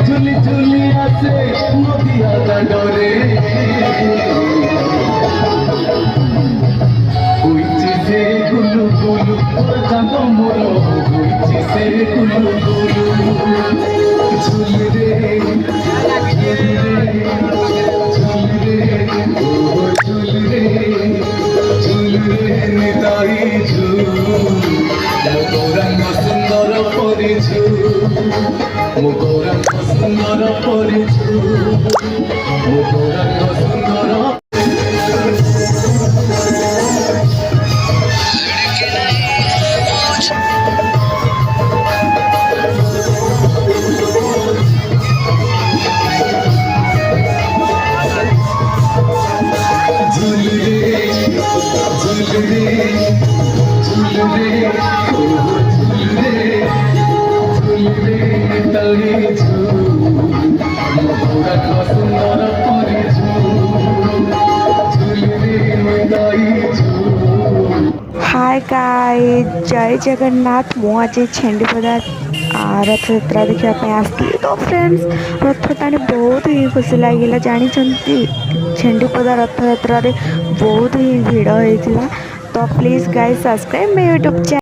ঝুলি ঝুলি আছে নদিয়া ডরে হইছে সে গুলু গুলু কাঁদ মোর হইছে সে গুলু গুলু ঝুলি রে ঝুলি রে ঝুলি রে ও ঝুলি রে ঝুলি রে নিতাই ঝুল গৌরাঙ্গ সুন্দর পরিঝু গৌরাঙ্গ সুন্দর পরিছু গৌরাঙ্গ সুন্দর ঝুলি রে ঝুলি রে ঝুলি রে ঝুলি রে ঝুলি রে তাই हाय गाइस जय जगन्नाथ मु आज छेंडीपदा रथ यात्रा देखा आसती तो फ्रेंड्स रथ टाणी बहुत ही खुशी लगे जानी छेंडीपदा रथ यात्रा बहुत ही भिड़ होता तो please guys subscribe my YouTube channel.